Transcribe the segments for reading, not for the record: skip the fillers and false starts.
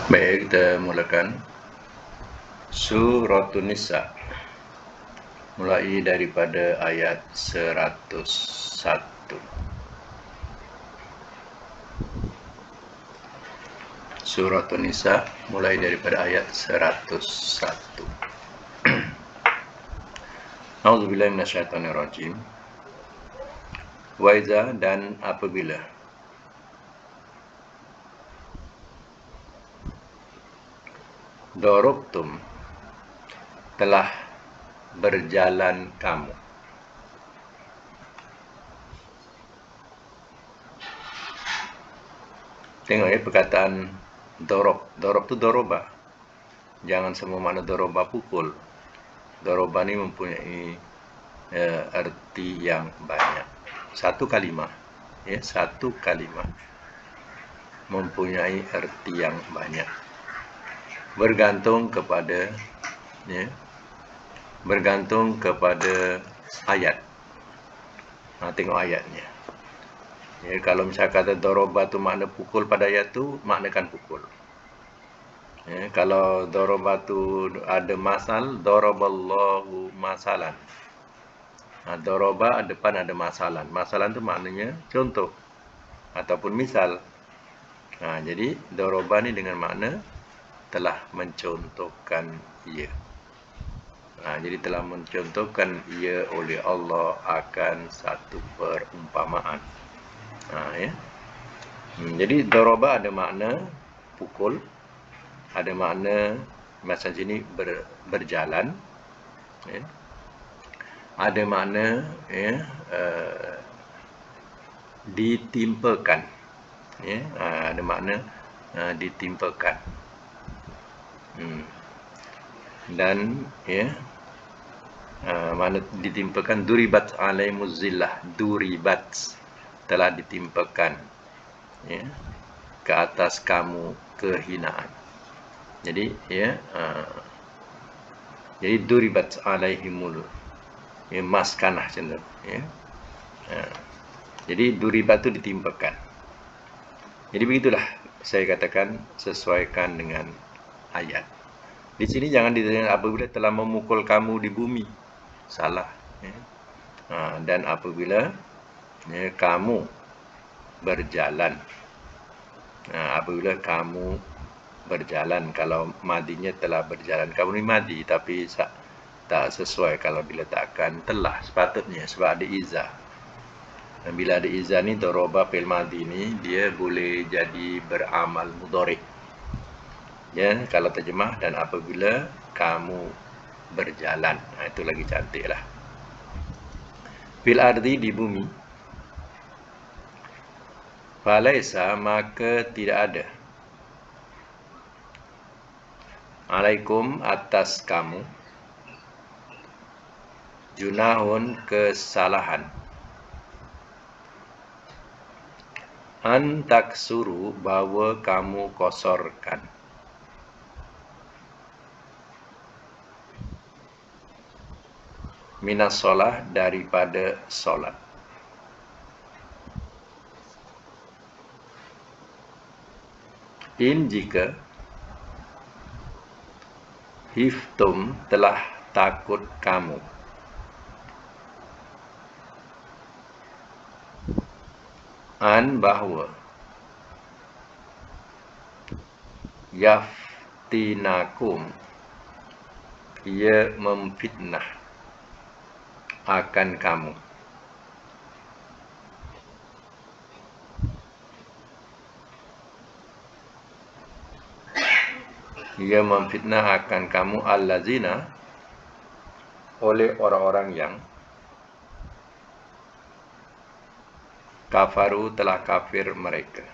Baik, kita mulakan Suratun Nisa, mulai daripada ayat 101. Suratun Nisa mulai daripada ayat 101. A'udzubillahi minasyaitonirrajim. Wa iza, dan apabila, dorobtum, telah berjalan kamu. Tengok ya perkataan dorob. Dorob tu doroba. Jangan semua makna doroba pukul. Doroba ni mempunyai arti yang banyak. Satu kalimah, ya, satu kalimah mempunyai arti yang banyak. Bergantung kepada, ya, bergantung kepada ayat. Tengok ayatnya. Ya, kalau misalnya kata doroba tu makna pukul pada ayat tu, maknakan pukul. Ya, kalau doroba tu ada masal, doroballahu masalan. Doroba depan ada masalan. Masalan tu maknanya contoh ataupun misal. Jadi doroba ni dengan makna telah mencontohkan ia. Jadi telah mencontohkan ia oleh Allah akan satu perumpamaan. Ya. Jadi doroba ada makna pukul, ada makna macam sini berjalan, ya. Ada makna, ya, ditimpakan, ya. Ada makna ditimpakan. Dan, ya, makna ditimpakan, duribat alaimuz zillah, duribat, telah ditimpakan, ya, ke atas kamu kehinaan. Jadi, ya, jadi duribat alaihimul, ya, maskanah macam tu, ya. Jadi duribat tu ditimpakan. Jadi begitulah saya katakan, sesuaikan dengan ayat. Di sini jangan diterjemahkan apabila telah memukul kamu di bumi. Salah, ya. Dan apabila, ya, kamu berjalan. Apabila kamu berjalan, kalau madinya telah berjalan. Kamu ni madi, tapi tak sesuai kalau diletakkan telah, sepatutnya, sebab ada iza. Dan bila ada iza ni, doroba fil madi ni, dia boleh jadi beramal mudhari'. Ya, kalau terjemah, dan apabila kamu berjalan. Itu lagi cantik lah. Fil ardi, di bumi. Falaisa, maka tidak ada. Alaikum, atas kamu. Junahun, kesalahan. Antaksuru, bahawa kamu kosorkan. Minas solah, daripada solat. In, jika. Hiftum, telah takut kamu. An, bahawa. Yaftinakum, ia memfitnah akan kamu. Ia memfitnah akan kamu allazina, oleh orang-orang yang kafaru, telah kafir mereka.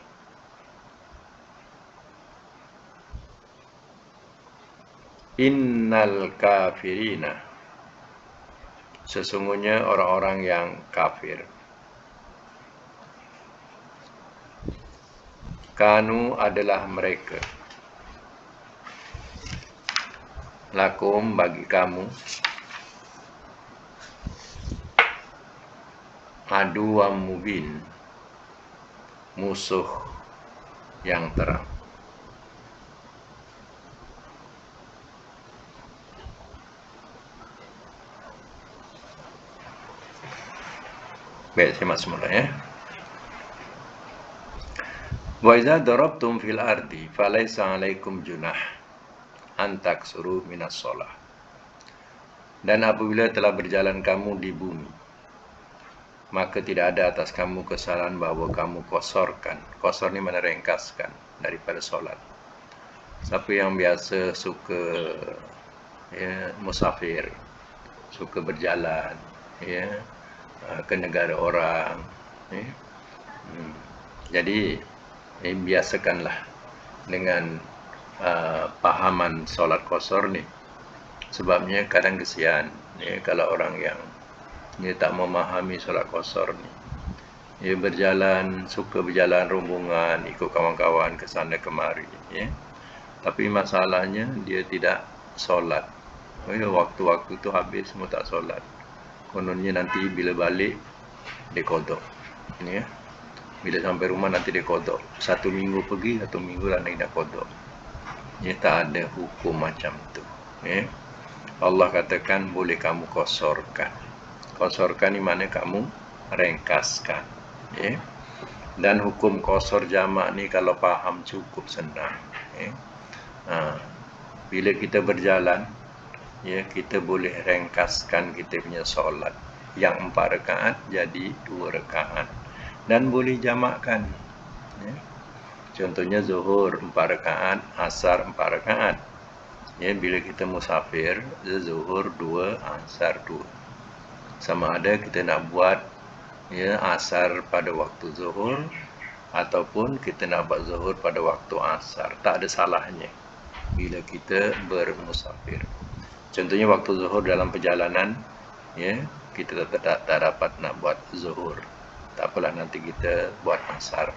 Innal kafirina, sesungguhnya orang-orang yang kafir. Kanu, adalah mereka. Lakum, bagi kamu. Aduwam mubin, musuh yang terang. Baik, simak semula ya. Wa idza darabtum fil ardi falaysa 'alaikum junah an taksuru minas shalah. Dan apabila telah berjalan kamu di bumi, maka tidak ada atas kamu kesalahan bahawa kamu kosorkan. Kosor ni mana ringkaskan daripada solat. Siapa yang biasa suka musafir, suka berjalan ke negara orang, jadi biasakanlah dengan pahaman solat kosor ni. Sebabnya kadang kesian kalau orang yang tak memahami solat kosor ni. Dia berjalan, suka berjalan rombongan, ikut kawan-kawan ke sana kemari. Tapi masalahnya dia tidak solat. Waktu-waktu tu habis semua tak solat. Kononnya nanti bila balik, dia kodok. Bila sampai rumah nanti dia kodok. 1 minggu pergi, 1 minggu lagi dah kodok. Tak ada hukum macam tu. Allah katakan boleh kamu kosorkan. Kosorkan ni mana kamu ringkaskan. Dan hukum kosor jamak ni kalau faham cukup senang. Bila kita berjalan, kita boleh ringkaskan kita punya solat. Yang 4 rakaat jadi 2 rakaat. Dan boleh jamakkan. Contohnya zuhur 4 rakaat, asar 4 rakaat. Bila kita musafir, zuhur 2, asar 2. Sama ada kita nak buat asar pada waktu zuhur ataupun kita nak buat zuhur pada waktu asar. Tak ada salahnya bila kita bermusafir. Contohnya waktu zuhur dalam perjalanan, kita tak dapat nak buat zuhur. Tak apalah, nanti kita buat asar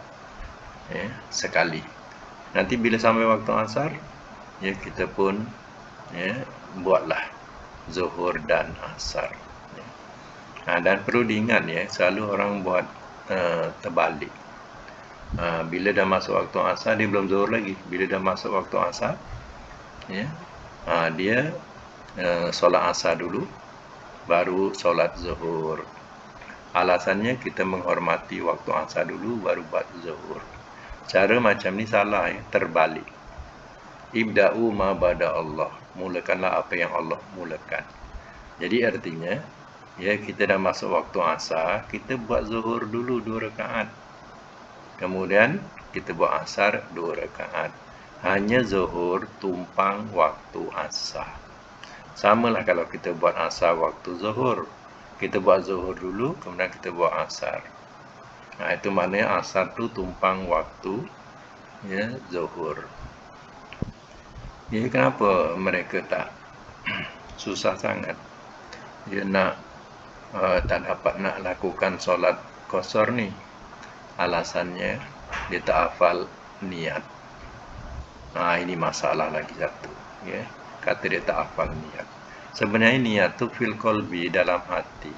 sekali. Nanti bila sampai waktu asar, kita pun buatlah zuhur dan asar. Dan perlu diingat selalu orang buat terbalik. Bila dah masuk waktu asar, dia belum zuhur lagi. Bila dah masuk waktu asar, dia solat asar dulu, baru solat zuhur. Alasannya kita menghormati waktu asar dulu, baru buat zuhur. Cara macam ni salah, terbalik. Ibda'u ma bada Allah. Mulakanlah apa yang Allah mulakan. Jadi artinya, kita dah masuk waktu asar, kita buat zuhur dulu 2 rakaat. Kemudian kita buat asar 2 rakaat. Hanya zuhur tumpang waktu asar. Samalah kalau kita buat asar waktu zuhur. Kita buat zuhur dulu, kemudian kita buat asar. Itu maknanya asar tu tumpang waktu zuhur. Jadi kenapa mereka tak susah sangat? Dia tak dapat nak lakukan solat kosor ni. Alasannya dia tak hafal niat. Ini masalah lagi satu. Kata dia tak hafal niat. Sebenarnya niat tu fil qalbi, dalam hati.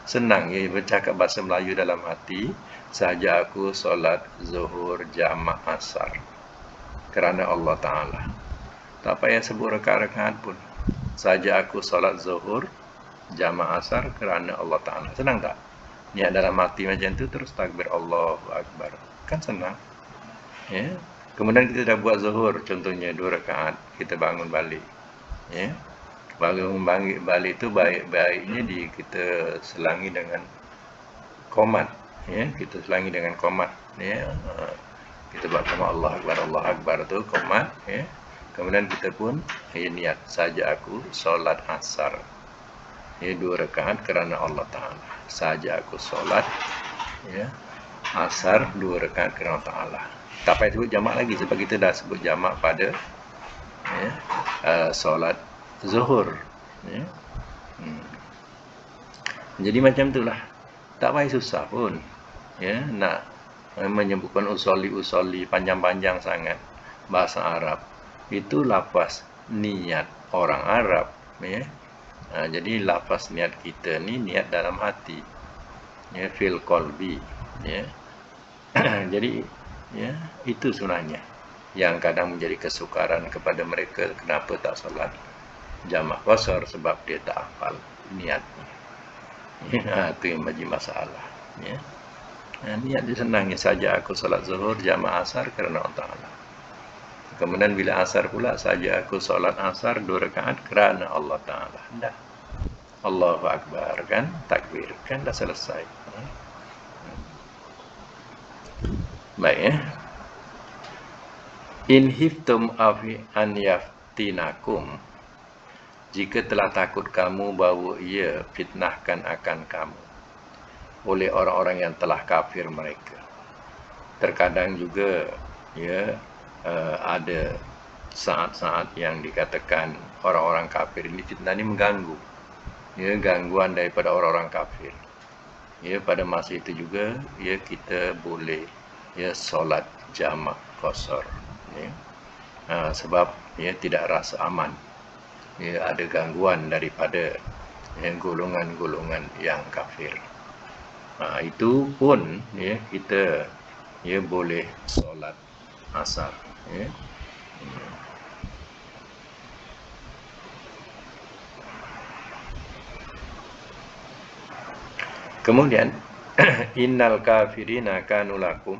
Senang bercakap bahasa Melayu dalam hati. Sahaja aku solat zuhur jamak asar kerana Allah Ta'ala. Tak payah sebut rakaat-rakaat pun. Sahaja aku solat zuhur jamak asar kerana Allah Ta'ala. Senang tak? Niat dalam hati macam tu, terus takbir Allahu Akbar. Kan senang. Kemudian kita dah buat zuhur, contohnya 2 rakaat, kita bangun balik. Bangun balik tu baik-baiknya kita selangi dengan qomat. Kita selangi dengan qomat. Kita buat qomat Allah Akbar tu qomat. Kemudian kita pun niat, saja aku solat asar 2 rakaat kerana Allah Ta'ala. Saja aku solat asar 2 rakaat kerana Allah Ta'ala. Tak payah sebut jamak lagi, sebab kita dah sebut jamak pada solat zuhur. Jadi macam itulah. Tak payah susah pun nak menyebutkan usoli panjang-panjang sangat bahasa Arab. Itu lafaz niat orang Arab. Jadi lafaz niat kita ni niat dalam hati, fil qalbi. Jadi itu sebenarnya yang kadang menjadi kesukaran kepada mereka. Kenapa tak solat jamak kosor? Sebab dia tak hafal niatnya. Itu yang menjadi masalah. Ya. Niat dia senangnya saja aku solat zuhur jamaah asar kerana Allah Ta'ala. Kemudian bila asar pula saja aku solat asar 2 rakaat kerana Allah Ta'ala. Dah. Allahu Akbar kan, takbir kan dah selesai. Baik ya. In hiftum afi an yaftinakum, jika telah takut kamu bahawa ia fitnahkan akan kamu oleh orang-orang yang telah kafir mereka. Terkadang juga ya ada saat-saat yang dikatakan orang-orang kafir ini fitnah ini mengganggu. Ya, gangguan daripada orang-orang kafir. Ya, pada masa itu juga ya kita boleh ya solat jamak qasar. Ya. Sebab ya tidak rasa aman. Ya, ada gangguan daripada ya, golongan-golongan yang kafir. Itu pun ya kita ya boleh solat asar. Ya. Kemudian innal kafirina kanu lakum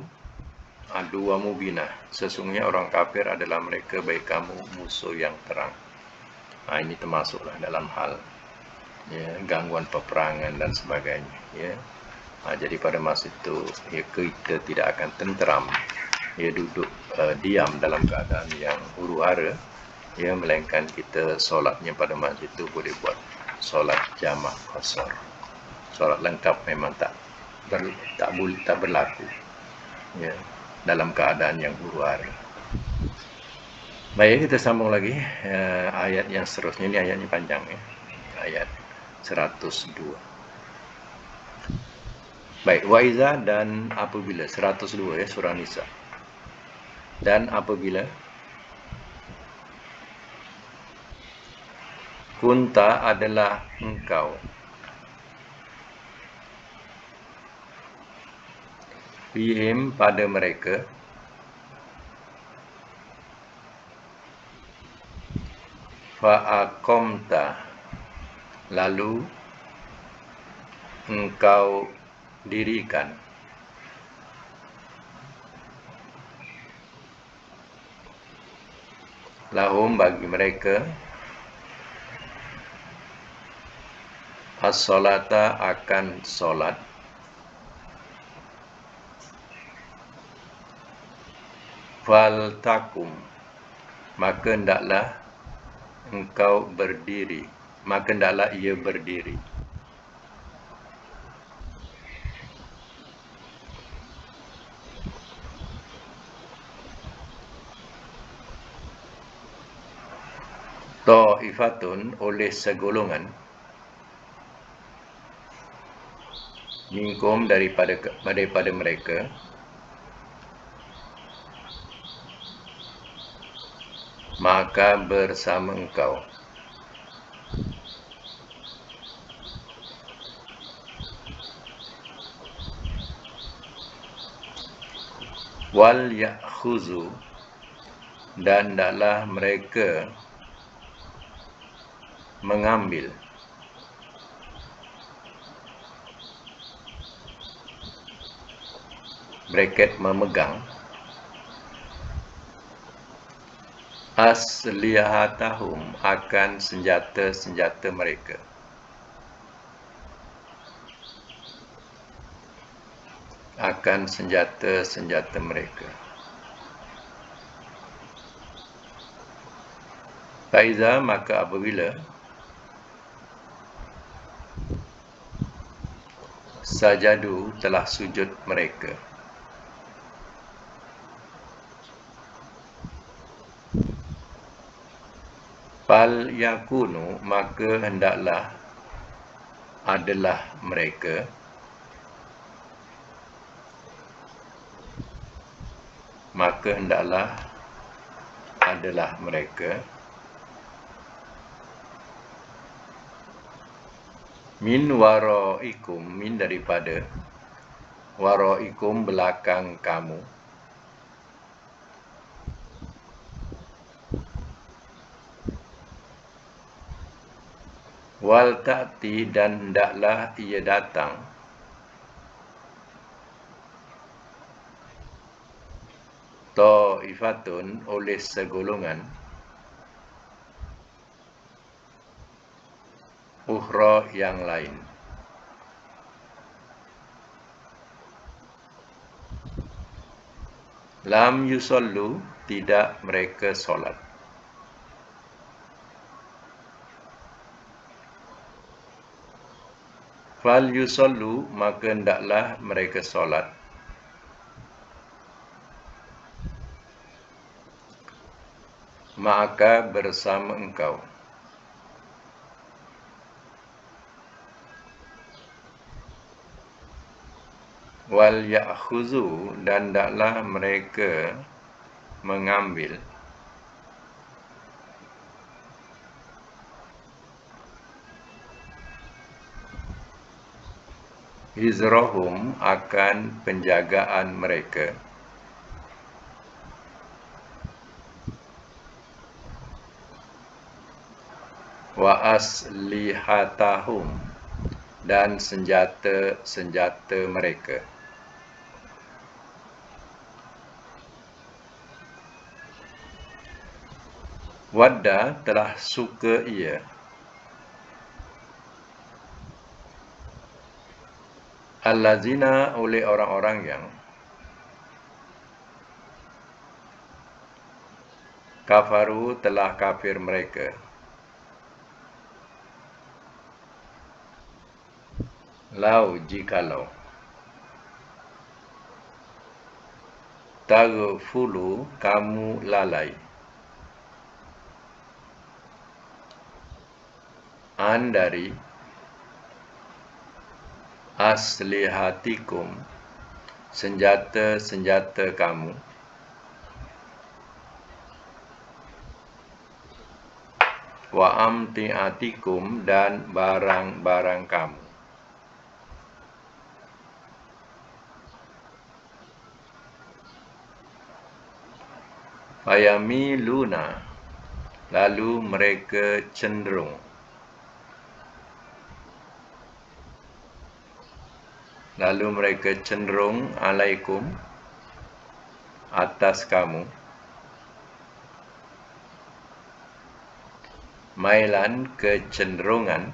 aduwwa mubina. Sesungguhnya orang kafir adalah mereka bagi kamu musuh yang terang. Ini termasuklah dalam hal ya, gangguan peperangan dan sebagainya. Ya. Jadi pada masa itu ya, kita tidak akan tenteram, ya duduk diam dalam keadaan yang huru-hara, ya melainkan kita solatnya pada masa itu boleh buat solat jamak qasar. Solat lengkap memang tak berlaku ya dalam keadaan yang huru-hara. Baik, kita sambung lagi ayat yang seterusnya. Ini ayatnya panjang ya. Ayat 102. Baik, wa iza dan apabila 102 ya surah Nisa. Dan apabila kunta adalah engkau fihim pada mereka fa'aqamta lalu engkau dirikan lahum bagi mereka as-salata akan solat fal takum maka hendaklah engkau berdiri, maka hendaklah ia berdiri. Ta'ifatun oleh segolongan minkum daripada mereka maka bersama engkau wal ya'khuzu dan hendaklah mereka mengambil bracket memegang aslihatahum akan senjata-senjata mereka Faiza maka apabila sajadu telah sujud mereka fal yakunu maka hendaklah adalah mereka min waraikum min daripada waraikum belakang kamu wal ta'ti dan hendaklah ia datang ta'ifatun oleh segolongan, ukhra yang lain. Lam yusallu, tidak mereka solat. Fal yusallu, maka hendaklah mereka solat. Maka bersama engkau. Wal ya'khuzu, dan hendaklah mereka mengambil hizrahum, akan penjagaan mereka, wa aslihatahum, dan senjata-senjata mereka. Wadda, telah suka ia, allazina, oleh orang-orang yang kafaru, telah kafir mereka, lau, jikalau, taghfulu, kamu lalai, an, dari aslihatikum, senjata-senjata kamu, wa amtiatikum, dan barang-barang kamu. Fayamiluna, lalu mereka cenderung, alaikum, atas kamu, mailan, kecenderungan,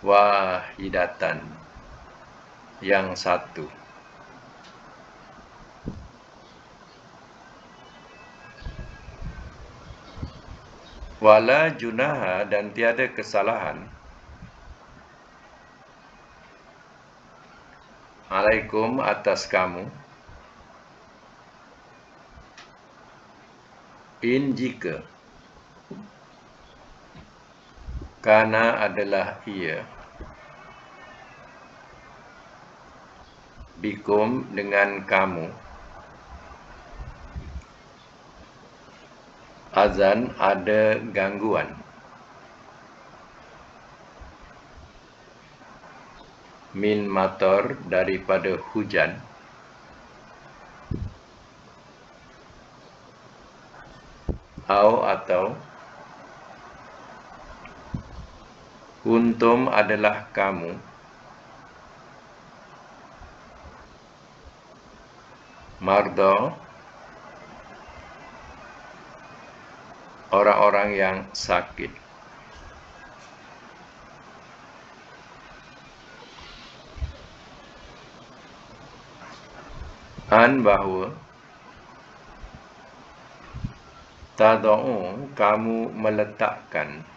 wahidatan, yang satu. Wala junaha, dan tiada kesalahan, alaikum, atas kamu, in, jika, kana, adalah ia, bikum, dengan kamu, azan, ada gangguan, min matar, daripada hujan, au, atau, kuntum, adalah kamu, marda, orang-orang yang sakit, an, bahawa, tada'u, kamu meletakkan,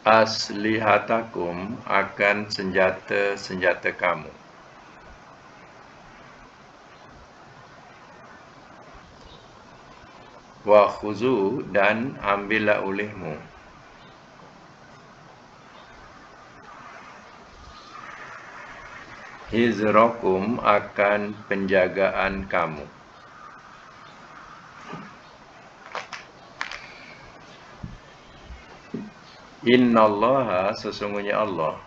aslihatakum, akan senjata-senjata kamu, wa khuzu, dan ambillah olehmu, hizrakum, akan penjagaan kamu. Innallaha, sesungguhnya Allah,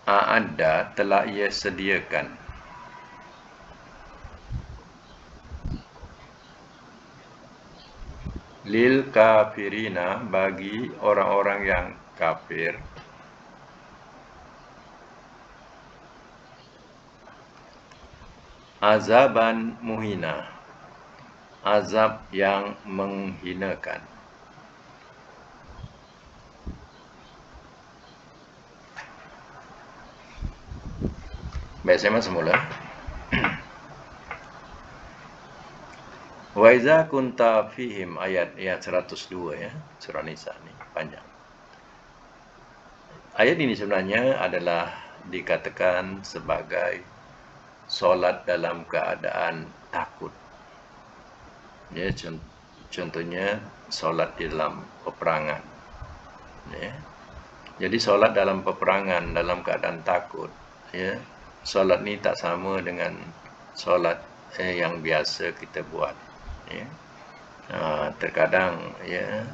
a'adda, telah ia sediakan, lil kafirina, bagi orang-orang yang kafir, azaban muhina, azab yang menghinakan. Baik, saya masuk semula. Wa iza kunta fihim, ayat 102 ya, surah Nisa ni panjang. Ayat ini sebenarnya adalah dikatakan sebagai solat dalam keadaan takut. Ya, contohnya solat di dalam peperangan. Ya. Jadi solat dalam peperangan dalam keadaan takut, ya. Solat ni tak sama dengan solat yang biasa kita buat. Ya. Terkadang ya,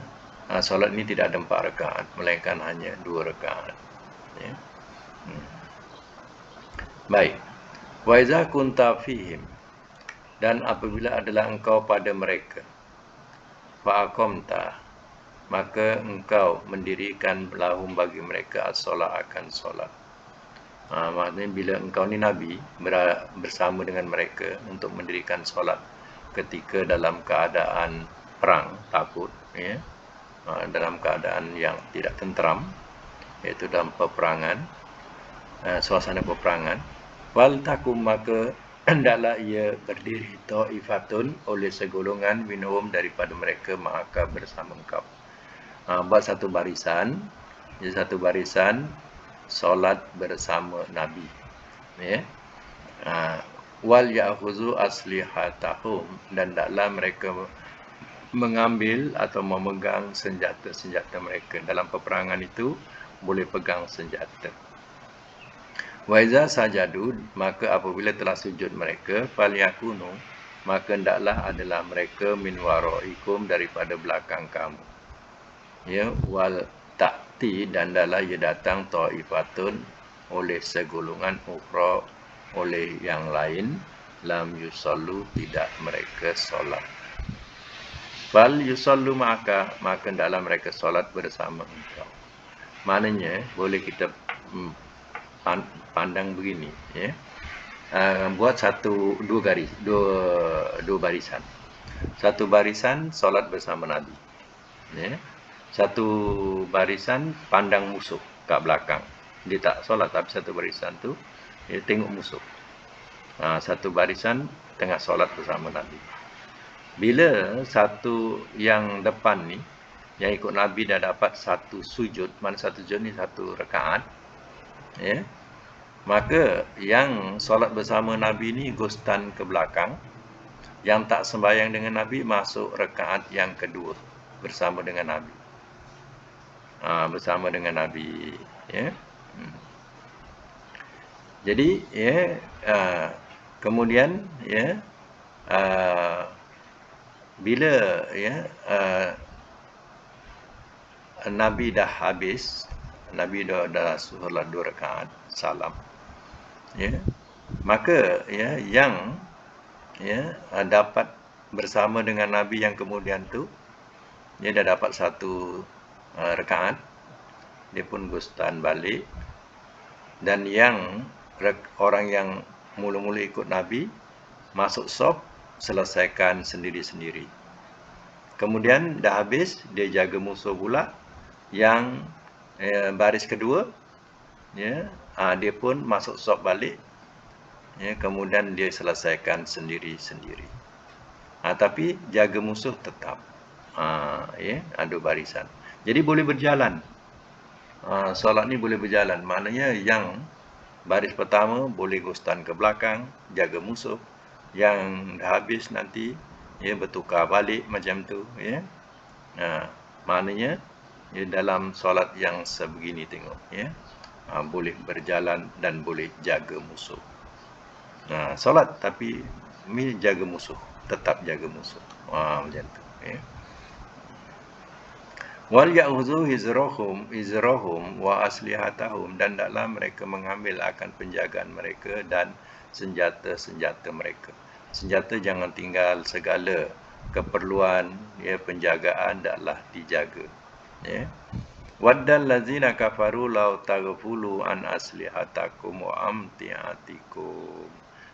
solat ni tidak ada 4 rakaat, melainkan hanya 2 rakaat. Ya. Baik. Wa iza kunta fihim, dan apabila adalah engkau pada mereka, fa aqamta, maka engkau mendirikan lahum bagi mereka as-solat, akan solat. Maksudnya bila engkau ni Nabi bersama dengan mereka untuk mendirikan solat ketika dalam keadaan perang, takut, ya, dalam keadaan yang tidak tenteram, iaitu dalam peperangan, suasana peperangan, wal takum, maka hendaklah ia berdiri ta'ifatun, oleh segolongan, minhum, daripada mereka, maka bersama engkau. Buat satu barisan, jadi satu barisan solat bersama Nabi, ya. Wal ya'khuzu aslihatahum, dan hendaklah mereka mengambil atau memegang senjata-senjata mereka. Dalam peperangan itu boleh pegang senjata. Wa iza sajadu, maka apabila telah sujud mereka, falyakunu, maka hendaklah adalah mereka min waraikum, daripada belakang kamu. Ya, wal ta'ti, dan hendaklah ia datang ta'ifatun, oleh segolongan, ukhra, oleh yang lain, lam yusallu, tidak mereka solat. Fal yusallu ma'aka, maka hendaklah mereka solat bersama engkau. Maknanya boleh kita pandang begini, ya. Buat dua barisan. Satu barisan solat bersama Nabi, ya. Satu barisan pandang musuh kat belakang. Dia tak solat, tapi satu barisan tu dia tengok musuh. Satu barisan tengah solat bersama Nabi. Bila satu yang depan ni, yang ikut Nabi, dah dapat satu sujud, mana satu sujud ni satu rakaat, ya, maka yang solat bersama Nabi ni gostan ke belakang, yang tak sembahyang dengan Nabi masuk rakaat yang kedua bersama dengan Nabi. Bersama dengan Nabi, ya. Jadi, ya, kemudian, ya, bila, ya, Nabi dah habis, Nabi dah solat 2 rakaat, salam, ya, maka, ya, yang, ya, dapat bersama dengan Nabi yang kemudian tu, dia dah dapat satu rakaat, dia pun gustan balik. Dan yang orang yang mula-mula ikut Nabi masuk saf, selesaikan sendiri-sendiri. Kemudian dah habis, dia jaga musuh pula. Yang baris kedua, ya, dia pun masuk saf balik, ya, kemudian dia selesaikan sendiri-sendiri. Tapi jaga musuh tetap, ya, ada barisan. Jadi boleh berjalan. Solat ni boleh berjalan. Maknanya yang baris pertama boleh gostan ke belakang, jaga musuh. Yang dah habis nanti, ya, bertukar balik macam tu, ya. Maknanya, ya, dalam solat yang sebegini tengok, ya, boleh berjalan dan boleh jaga musuh. Solat tapi jaga musuh, tetap jaga musuh. Macam tu, ya. Wal ya'khudhu hizrahum wa aslihatahum, dan hendaklah mereka mengambil akan penjagaan mereka dan senjata-senjata mereka. Senjata jangan tinggal segala keperluan, ya, penjagaan adalah dijaga. Ya. Waddal ladzina kafaru law taghfulu an aslihatakum wa amtiatikum.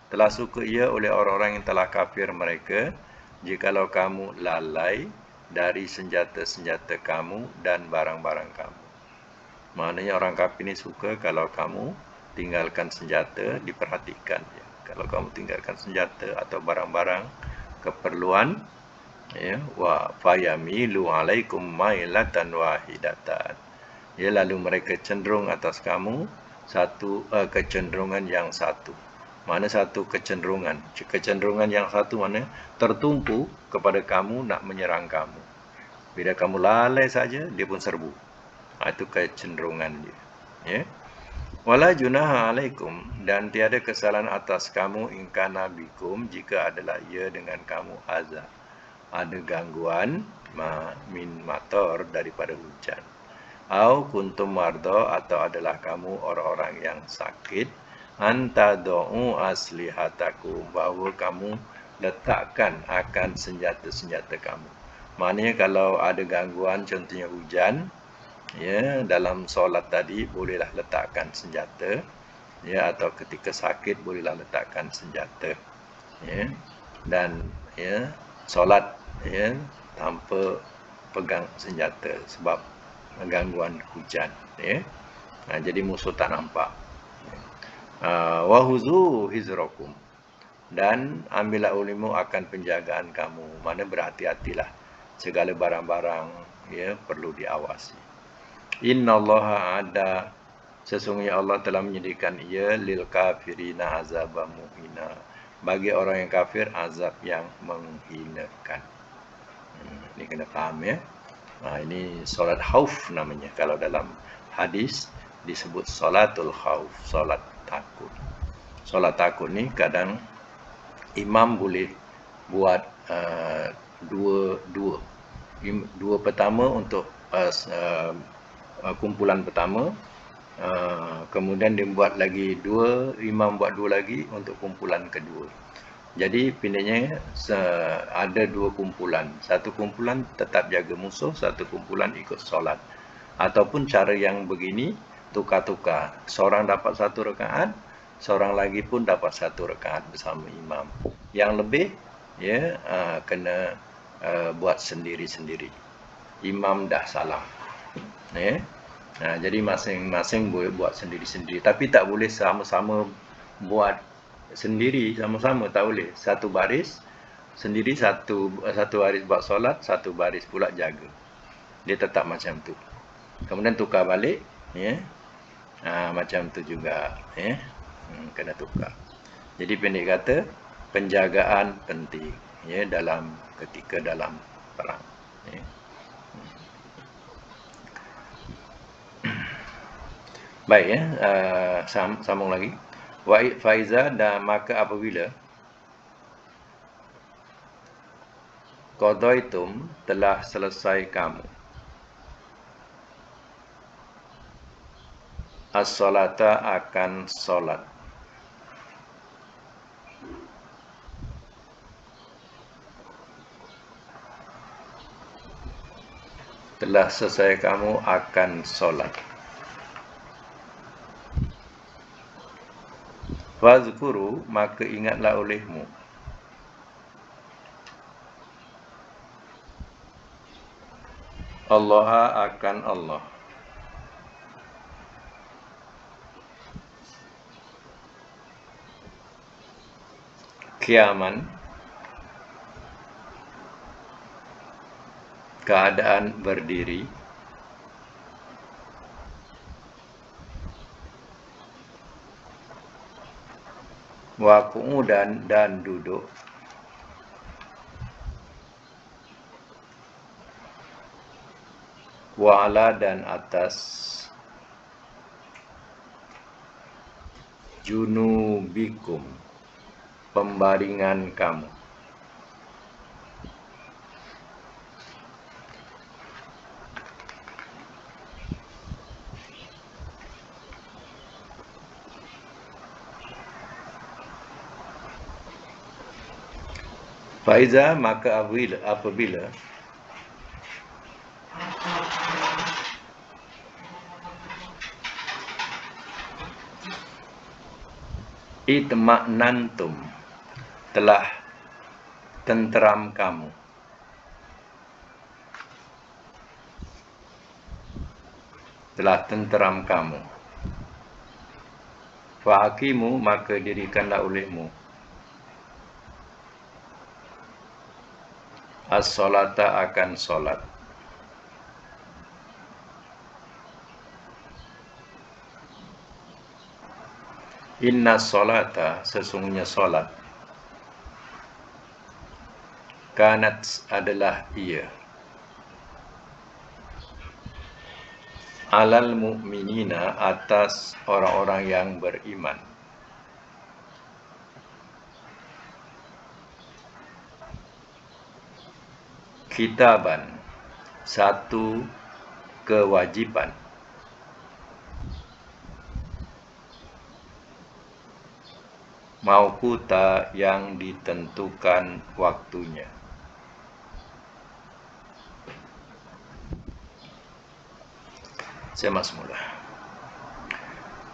Telah suka ia oleh orang-orang yang telah kafir mereka, jikalau kamu lalai dari senjata-senjata kamu dan barang-barang kamu. Maknanya orang kafir ni suka kalau kamu tinggalkan senjata, diperhatikan. Ya. Kalau kamu tinggalkan senjata atau barang-barang keperluan, ya, wa fayamilu alaikum mailatan wahidatan. Ya, lalu mereka cenderung atas kamu satu kecenderungan yang satu. Mana satu kecenderungan? Kecenderungan yang satu mana? Tertumpu kepada kamu nak menyerang kamu. Bila kamu lalai saja, dia pun serbu. Itu kecenderungan dia. Ya. Wala junaha alaikum, dan tiada kesalahan atas kamu in kana bikum, jika adalah ia dengan kamu azab, ada gangguan min matar, daripada hujan. Au kuntum marda, atau adalah kamu orang-orang yang sakit, antadau aslihatakum, bahawa kamu letakkan akan senjata-senjata kamu. Maknanya kalau ada gangguan, contohnya hujan, ya, dalam solat tadi bolehlah letakkan senjata, ya, atau ketika sakit bolehlah letakkan senjata, ya, dan ya, solat, ya, tanpa pegang senjata sebab gangguan hujan, ya. Jadi musuh tak nampak. Wahuzu hizrakum, dan ambillah ulimu akan penjagaan kamu. Mana berhati-hatilah, segala barang-barang, ya, perlu diawasi. Innallaha ada, sesungguhnya Allah telah menyediakan ia lil kafirina azabam muhina, bagi orang yang kafir azab yang menghinakan. Ini kena faham, ya. Ini solat khauf namanya. Kalau dalam hadis disebut solatul khauf, solat takut. Solat takut ni kadang imam boleh buat dua pertama untuk kumpulan pertama, kemudian dia buat lagi dua, imam buat dua lagi untuk kumpulan kedua. Jadi pendeknya ada dua kumpulan. Satu kumpulan tetap jaga musuh, satu kumpulan ikut solat. Ataupun cara yang begini, tukar-tukar. Seorang dapat satu rakaat, seorang lagi pun dapat satu rakaat bersama imam. Yang lebih, ya, kena buat sendiri-sendiri. Imam dah salam. Ya. Jadi masing-masing boleh buat sendiri-sendiri. Tapi tak boleh sama-sama buat sendiri, sama-sama tak boleh. Satu baris sendiri, satu baris buat solat, satu baris pula jaga. Dia tetap macam tu. Kemudian tukar balik, ya. Macam tu juga, ya. Kena tukar. Jadi pendek kata, penjagaan penting, ya, ketika dalam perang, ya. Baik, ya. Sambung lagi. Wa faiza, dan maka apabila qadaitum, telah selesai kamu as-salata, akan solat, telah selesai kamu akan solat, fazkuru, maka ingatlah olehmu Allah, akan Allah, qiyaman, keadaan berdiri, wa qu'udan, dan duduk, wa ala, dan atas, junubikum, pembaringan kamu. Faiza, maka apabila itma'nantum, telah tenteram kamu, fa'aqimu, maka dirikanlah olehmu as-solata, akan solat. Inna solata, sesungguhnya solat, kanat, adalah ia, alal mu'minina, atas orang-orang yang beriman, kitaban, satu kewajiban, mauquta, yang ditentukan waktunya. Saya semula.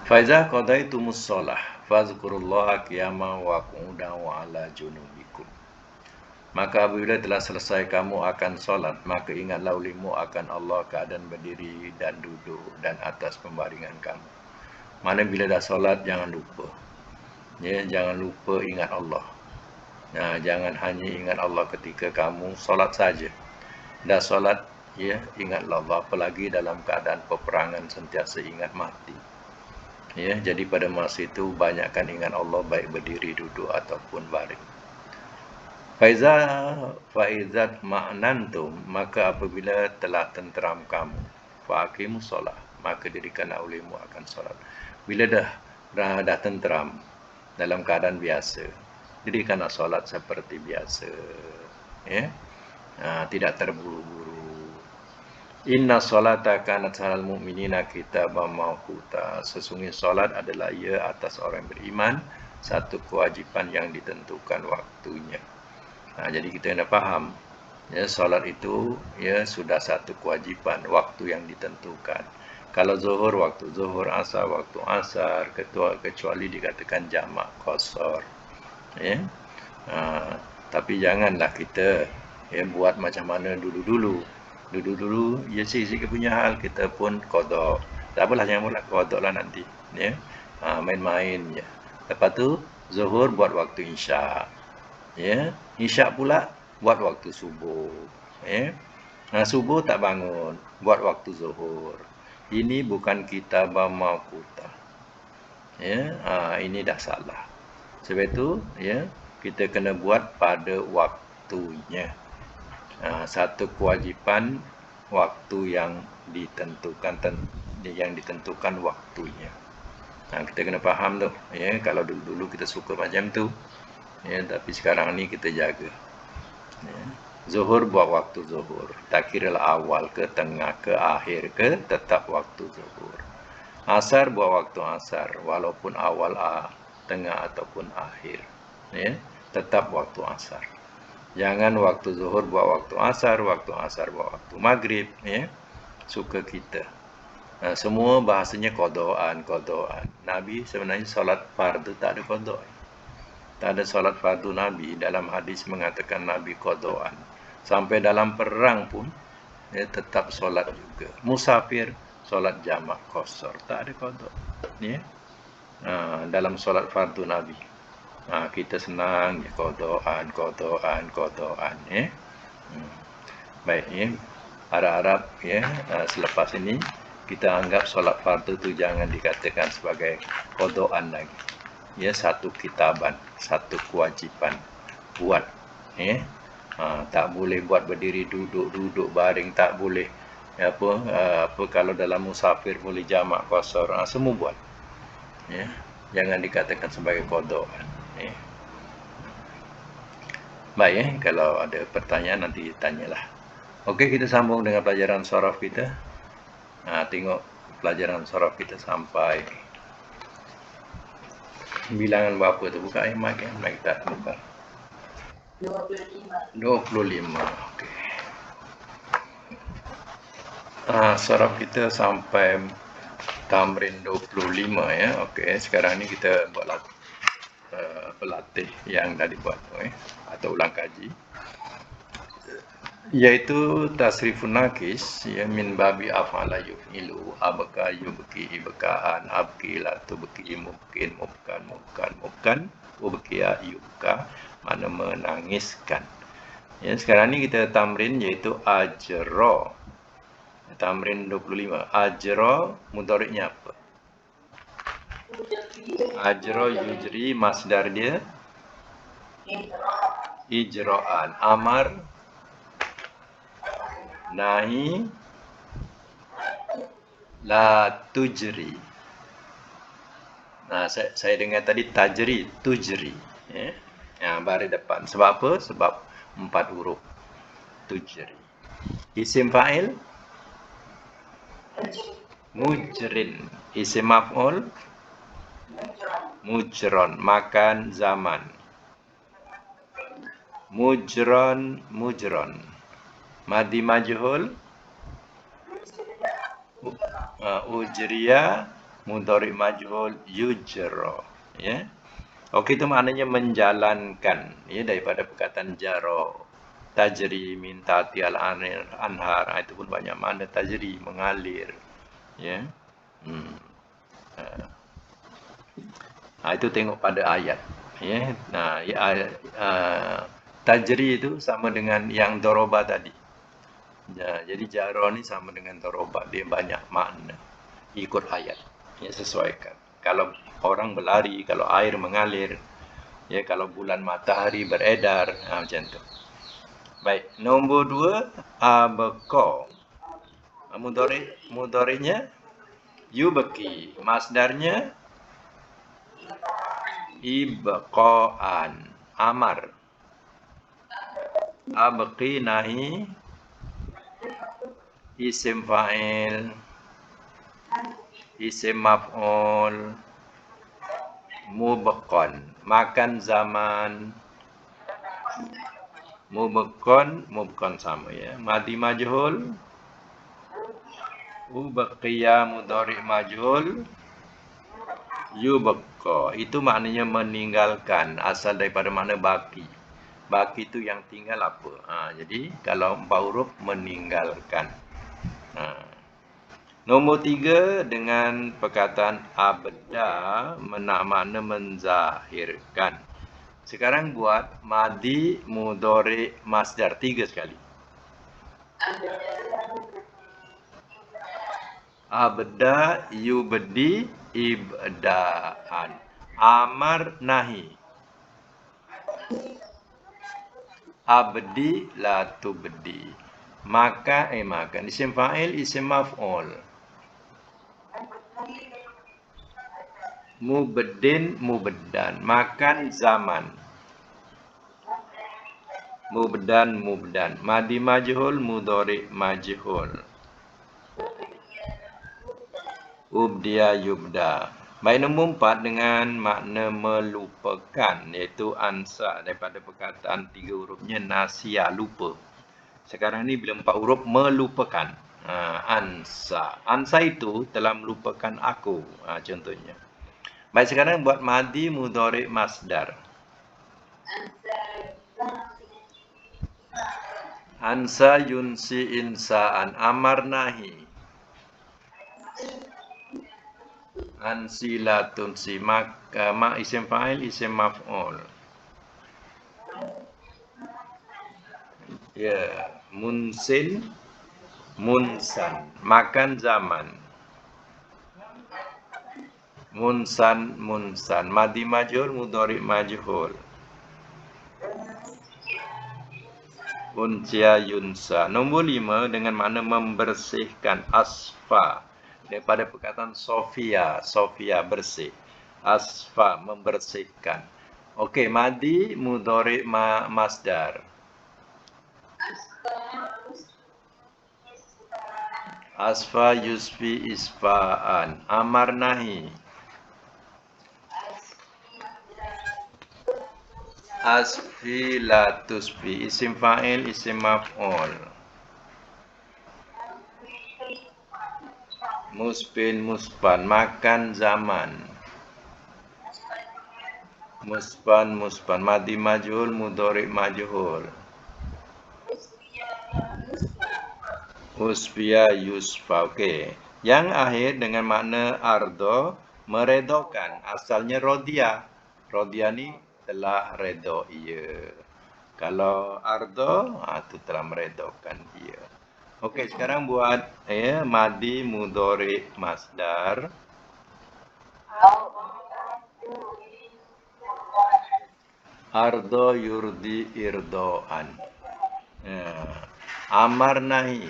Faiza qadaitumus shalah fazkurullaha qiyaman wa qu'udan wa ala junubikum. Maka apabila telah selesai kamu akan solat, maka ingatlah olehmu akan Allah keadaan berdiri dan duduk dan atas pembaringan kamu. Mana bila dah solat, jangan lupa. Ya, jangan lupa ingat Allah. Nah, jangan hanya ingat Allah ketika kamu solat saja. Dah solat, ya, ingatlah Allah. Apalagi dalam keadaan peperangan, sentiasa ingat mati. Ya, jadi pada masa itu banyakkan ingat Allah, baik berdiri, duduk ataupun baring. Faizat ma'nantum, maka apabila telah tenteram kamu, fa'aqimu solat, maka dirikanlah olehmu akan solat. Bila dah tenteram dalam keadaan biasa, dirikanlah solat seperti biasa, ya, tidak terburu-buru. Inna solata kanat alal mu'minina kitaban mawquta, sesungguhnya solat adalah ia atas orang beriman satu kewajiban yang ditentukan waktunya. Jadi kita kena faham, ya, solat itu, ya, sudah satu kewajiban, waktu yang ditentukan. Kalau zuhur, waktu zuhur, asar, waktu asar, kecuali dikatakan jamak qasar, ya. Tapi janganlah kita, ya, buat macam mana dulu-dulu, ya, sikit-sikit punya hal kita pun qada. Tak apalah, jangan buatlah qada lah nanti, ya. Main-main je. Lepas tu zuhur buat waktu isyak, ya. Isyak pula buat waktu subuh, ya. Subuh tak bangun, buat waktu zuhur. Ini bukan kitabam mawquta, ya. Ini dah salah. Sebab itu, ya, kita kena buat pada waktunya. Satu kewajipan waktu yang ditentukan waktunya. Kita kena faham tu, ya. Kalau dulu kita suka macam tu, ya, tapi sekarang ni kita jaga, ya. Zuhur buat waktu zuhur, tak kira lah awal ke, tengah ke, akhir ke, tetap waktu zuhur. Asar buat waktu asar, walaupun awal, tengah ataupun akhir, ya, tetap waktu asar. Jangan waktu zuhur buat waktu asar buat waktu maghrib, ya. Suka kita. Semua bahasanya qadaan. Nabi sebenarnya solat fardu tak ada qada. Tak ada solat fardu Nabi. Dalam hadis mengatakan Nabi qadaan. Sampai dalam perang pun, ya, tetap solat juga. Musafir solat jamak qasar, tak ada qada, ya. Dalam solat fardu Nabi, kita senang, ya, qadaan, ya. Baik, ya. Harap-harap, ya, selepas ini kita anggap solat fardu tu jangan dikatakan sebagai qadaan lagi, ya. Satu kitaban, satu kewajiban buat, ya. Tak boleh buat berdiri, duduk baring, tak boleh, apa kalau dalam musafir boleh jamak qasar, semua buat, ya. Jangan dikatakan sebagai qadaan, ya. Baik, ya, kalau ada pertanyaan nanti tanyalah. Okey, kita sambung dengan pelajaran sharaf kita. Tengok pelajaran sharaf kita sampai bilangan berapa tu. Buka mic tak buka. 25. Okey. Saraf kita sampai tamrin 25 ya. Okey, sekarang ni kita buat pelatih yang dah dibuat atau ulang kaji, iaitu tasrifun nakis ya, min babi af'ala yuf'ilu abka yubki ibkaan abki la tubki mubkin mubkan ubkiya yubka, makna menangiskan ya. Sekarang ni kita tamrin iaitu ajra. Tamrin 25. Ajra mudhari'nya apa? Ajra yujri, masdar dia ijra'an. Amar, nahi, la tujri. Nah, saya dengar tadi tajri, tujri ya. Baris depan. Sebab apa? Sebab 4 huruf. Tujri. Isim fa'il mujrin. Isim maf'ul mujron, makan zaman. Mujron, madi majhul ujriya, mudhari majhul yujra ya. Okey, itu maknanya menjalankan ya, daripada perkataan jara, tajri min tahtial anhar, itu pun banyak makna tajri, mengalir ya. Itu tengok pada ayat ya. Nah, tajri itu sama dengan yang doroba tadi ya. Jadi jara ni sama dengan doroba, dia banyak makna, ikut ayat ya, sesuaikan. Kalau orang berlari, kalau air mengalir ya, kalau bulan matahari beredar, macam tu. Baik, nombor 2 abqa. Mudhari'nya yubki, masdarnya ibqaan. Amar, abqi, nahi, isim fa'il, isim maf'ul, mubqan, makan zaman. Mubqan sama ya. Madi majhul ubqiya, mudhari majhul yubqa. Itu maknanya meninggalkan, asal daripada makna baki. Baki itu yang tinggal apa? Jadi kalau 4 huruf meninggalkan. Nombor 3 dengan perkataan abda, makna menzahirkan. Sekarang buat madi mudhari masdar 3 sekali. Abda yubdi ibdaan. Amar, nahi. Abdi la tubdi. Makan, isim fa'il, isim maf'ul. Mubdin, mubdan, makan zaman. Mubdan. Madi majhul, mudhari majhul. Ubdiya yubda. Baik, nombor 4 dengan makna melupakan, iaitu ansa, daripada perkataan 3 hurufnya nasiya, lupa. Sekarang ni bila 4 huruf melupakan. Ansa. Ansa itu telah melupakan aku. Contohnya. Baik, sekarang buat madi mudhari masdar. Ansa yunsi insaan. Amar, nahi. Ansi la tunsi. Isim fa'il, isim maf'ul. Ya, munsin, munsan, makan zaman. Munsan, madi majhul, mudhari majhul. Uncia yunsa. Nombor 5 dengan makna membersihkan, asfa, daripada perkataan Sofia, bersih. Asfa, membersihkan. Okey, madi mudhari masdar. Asfa yusfi isfaan. Amar, nahi. Asfi la tusfi. Isim fa'il, isim maf'ul. Musbin, musban. Makan zaman. Musban, musban. Madi majhul, mudhari majhul. Usfiya, yusfa. Okey. Yang akhir dengan makna ardo, meredokan. Asalnya rodia. Rodia ni telah redha ia. Kalau ardo, itu telah meredokan ia. Okey, sekarang buat madi mudhari masdar. Ardo yurdi irdoan. Amar nahi.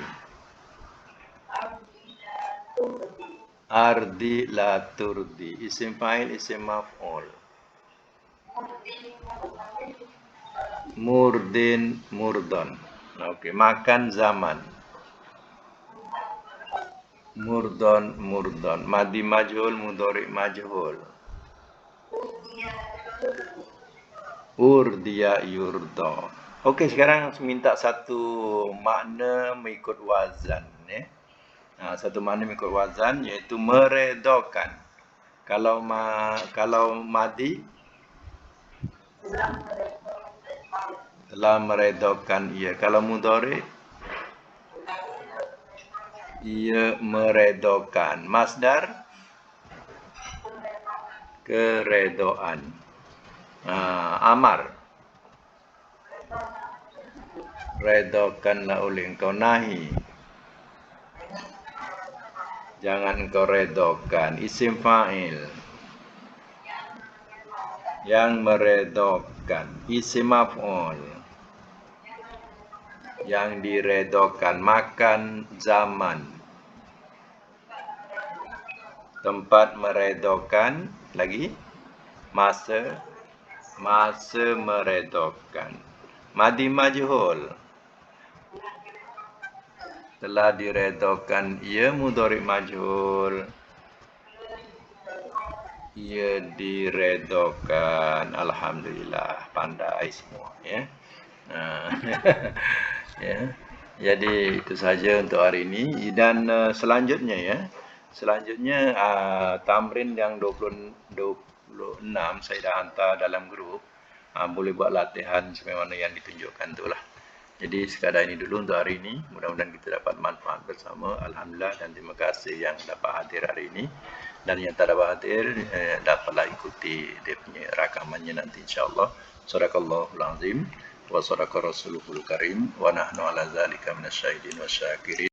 Ardi la turdi. Isim fa'il, isim maf'ul. Murdin, murdon. Okey, makan zaman. Murdon, murdon. Madi majhul, mudhari majhul. Urdia, yurdo. Okey, sekarang minta satu makna mengikut wazan. Satu makna mengikut wazan iaitu meredokan. Kalau madi telah meredokan ia. Kalau mudhari ia meredokan. Masdar keredoan. Amar redokanlah oleh engkau. Nahi jangan engkau redokan. Isim fa'il yang meredokan. Isim maf'ul yang diredokan. Makan zaman. Tempat meredokan. Lagi masa meredokan. Madi majhul telah diredokan ia. Mudhari majhul ia diredokan. Alhamdulillah, pandai semua ya. Ya. Jadi itu saja untuk hari ini. Dan selanjutnya ya. Selanjutnya tamrin yang 26 saya dah hantar dalam grup. Boleh buat latihan sebagaimana yang ditunjukkan itulah. Jadi sekadar ini dulu untuk hari ini. Mudah-mudahan kita dapat manfaat bersama. Alhamdulillah, dan terima kasih yang dapat hadir hari ini. Dan yang tak dapat hadir dapatlah ikuti dia punya rakamannya nanti insya-Allah. Sadaqallahul azim wa sadaqa rasuluhul karim wa nahnu ala zalika minasyahidin wasyakirin.